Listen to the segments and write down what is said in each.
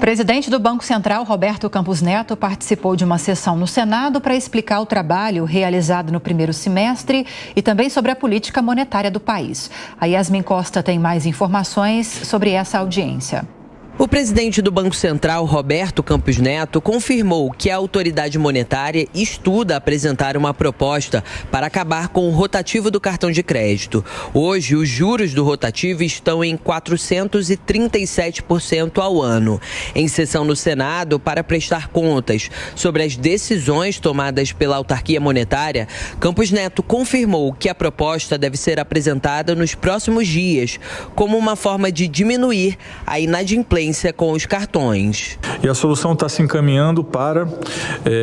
presidente do Banco Central, Roberto Campos Neto, participou de uma sessão no Senado para explicar o trabalho realizado no primeiro semestre e também sobre a política monetária do país. A Yasmin Costa tem mais informações sobre essa audiência. O presidente do Banco Central, Roberto Campos Neto, confirmou que a autoridade monetária estuda apresentar uma proposta para acabar com o rotativo do cartão de crédito. Hoje, os juros do rotativo estão em 437% ao ano. Em sessão no Senado, para prestar contas sobre as decisões tomadas pela autarquia monetária, Campos Neto confirmou que a proposta deve ser apresentada nos próximos dias, como uma forma de diminuir a inadimplência com os cartões. E a solução está se encaminhando para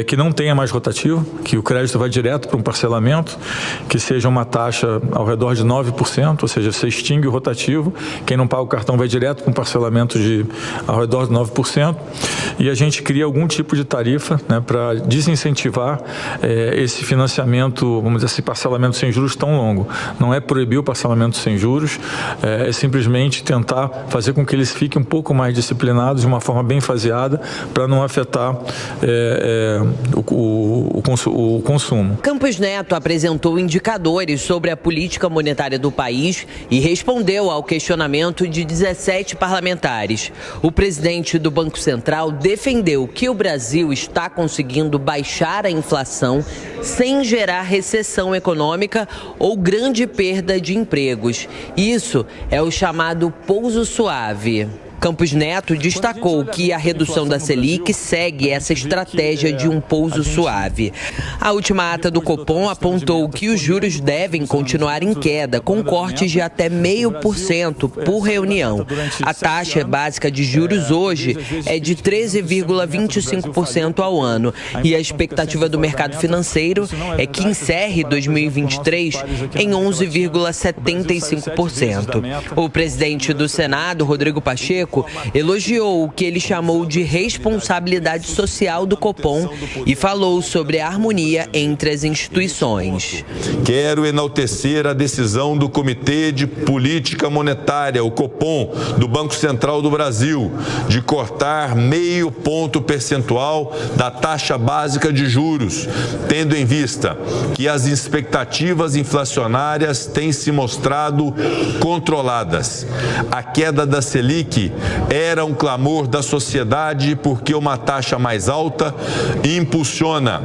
que não tenha mais rotativo, que o crédito vai direto para um parcelamento, que seja uma taxa ao redor de 9%, ou seja, você extingue o rotativo, quem não paga o cartão vai direto para um parcelamento ao redor de 9%, e a gente cria algum tipo de tarifa, né, para desincentivar esse financiamento, vamos dizer, esse parcelamento sem juros tão longo. Não é proibir o parcelamento sem juros, é simplesmente tentar fazer com que eles fiquem um pouco mais disciplinados de uma forma bem faseada para não afetar o consumo. Campos Neto apresentou indicadores sobre a política monetária do país e respondeu ao questionamento de 17 parlamentares. O presidente do Banco Central defendeu que o Brasil está conseguindo baixar a inflação sem gerar recessão econômica ou grande perda de empregos. Isso é o chamado pouso suave. Campos Neto destacou que a redução da Selic segue essa estratégia de um pouso suave. A última ata do Copom apontou que os juros devem continuar em queda, com cortes de até 0,5% por reunião. A taxa básica de juros hoje é de 13,25% ao ano e a expectativa do mercado financeiro é que encerre 2023 em 11,75%. O presidente do Senado, Rodrigo Pacheco, elogiou o que ele chamou de responsabilidade social do Copom e falou sobre a harmonia entre as instituições. Quero enaltecer a decisão do Comitê de Política Monetária, o Copom, do Banco Central do Brasil, de cortar 0,5 ponto percentual da taxa básica de juros, tendo em vista que as expectativas inflacionárias têm se mostrado controladas. A queda da Selic era um clamor da sociedade porque uma taxa mais alta impulsiona,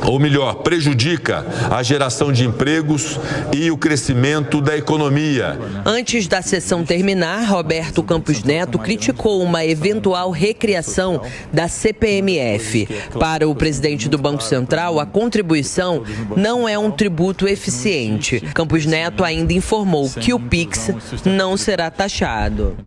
ou melhor, prejudica a geração de empregos e o crescimento da economia. Antes da sessão terminar, Roberto Campos Neto criticou uma eventual recriação da CPMF. Para o presidente do Banco Central, a contribuição não é um tributo eficiente. Campos Neto ainda informou que o PIX não será taxado.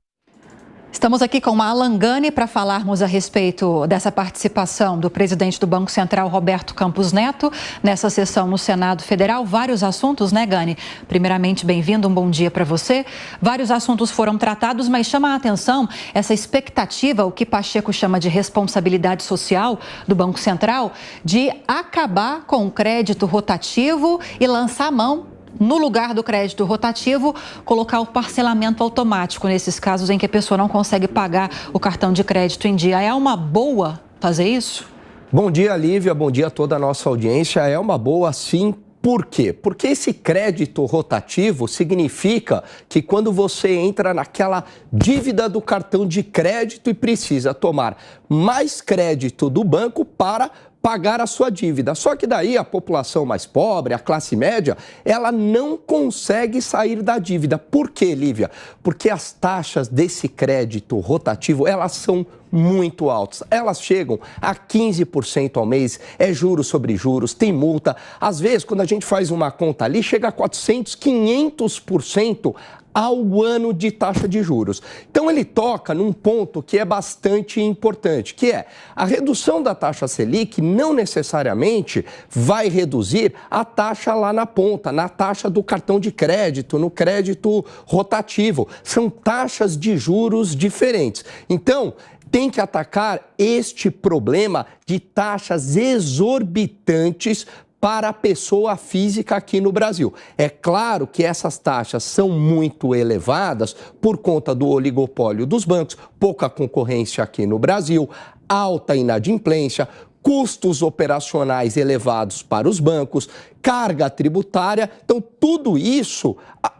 Estamos aqui com a Alan Gani para falarmos a respeito dessa participação do presidente do Banco Central, Roberto Campos Neto, nessa sessão no Senado Federal. Vários assuntos, né, Gani? Primeiramente, bem-vindo, um bom dia para você. Vários assuntos foram tratados, mas chama a atenção essa expectativa, o que Pacheco chama de responsabilidade social do Banco Central, de acabar com o crédito rotativo e lançar a mão, no lugar do crédito rotativo, colocar o parcelamento automático nesses casos em que a pessoa não consegue pagar o cartão de crédito em dia. É uma boa fazer isso? Bom dia, Lívia. Bom dia a toda a nossa audiência. É uma boa, sim. Por quê? Porque esse crédito rotativo significa que quando você entra naquela dívida do cartão de crédito e precisa tomar mais crédito do banco para pagar a sua dívida. Só que daí a população mais pobre, a classe média, ela não consegue sair da dívida. Por quê, Lívia? Porque as taxas desse crédito rotativo, elas são muito altas. Elas chegam a 15% ao mês, é juros sobre juros, tem multa. Às vezes, quando a gente faz uma conta ali, chega a 400%, 500% ao ano de taxa de juros. Então, ele toca num ponto que é bastante importante, que é a redução da taxa Selic não necessariamente vai reduzir a taxa lá na ponta, na taxa do cartão de crédito, no crédito rotativo. São taxas de juros diferentes. Então, tem que atacar este problema de taxas exorbitantes para a pessoa física aqui no Brasil. É claro que essas taxas são muito elevadas por conta do oligopólio dos bancos, pouca concorrência aqui no Brasil, alta inadimplência, custos operacionais elevados para os bancos, carga tributária, então tudo isso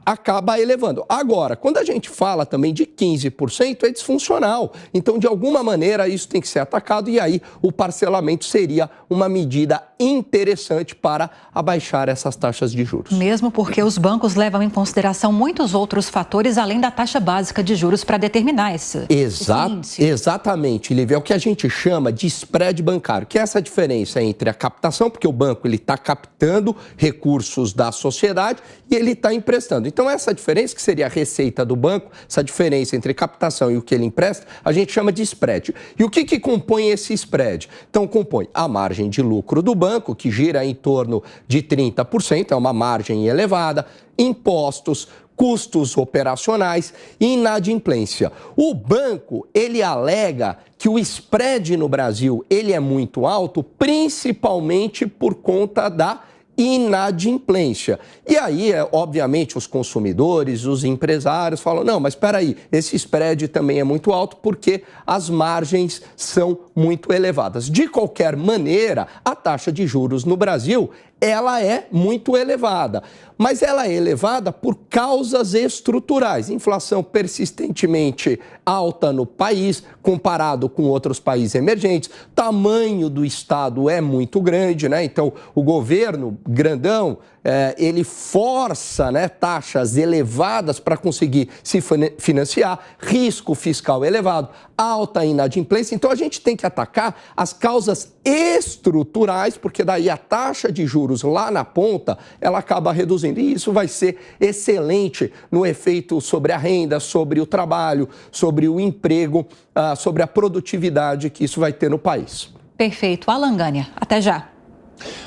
acaba elevando. Agora, quando a gente fala também de 15%, é disfuncional. Então, de alguma maneira, isso tem que ser atacado e aí o parcelamento seria uma medida interessante para abaixar essas taxas de juros. Mesmo porque os bancos levam em consideração muitos outros fatores além da taxa básica de juros para determinar esse índice. Exatamente, Lívia. É o que a gente chama de spread bancário, que é essa diferença entre a captação, porque o banco está captando recursos da sociedade e ele está emprestando. Então, essa diferença, que seria a receita do banco, essa diferença entre captação e o que ele empresta, a gente chama de spread. E o que compõe esse spread? Então, compõe a margem de lucro do banco, que gira em torno de 30%, é uma margem elevada, impostos, custos operacionais e inadimplência. O banco, ele alega que o spread no Brasil, ele é muito alto, principalmente por conta da inadimplência. E aí, obviamente, os consumidores, os empresários falam, não, mas espera aí, esse spread também é muito alto porque as margens são muito elevadas. De qualquer maneira, a taxa de juros no Brasil, ela é muito elevada, mas ela é elevada por causas estruturais. Inflação persistentemente alta no país, comparado com outros países emergentes. Tamanho do Estado é muito grande, né? Então, o governo grandão, ele força, né, taxas elevadas para conseguir se financiar, risco fiscal elevado, alta inadimplência. Então, a gente tem que atacar as causas estruturais, porque daí a taxa de juros lá na ponta, ela acaba reduzindo. E isso vai ser excelente no efeito sobre a renda, sobre o trabalho, sobre o emprego, sobre a produtividade que isso vai ter no país. Perfeito. Alan Gânia, até já.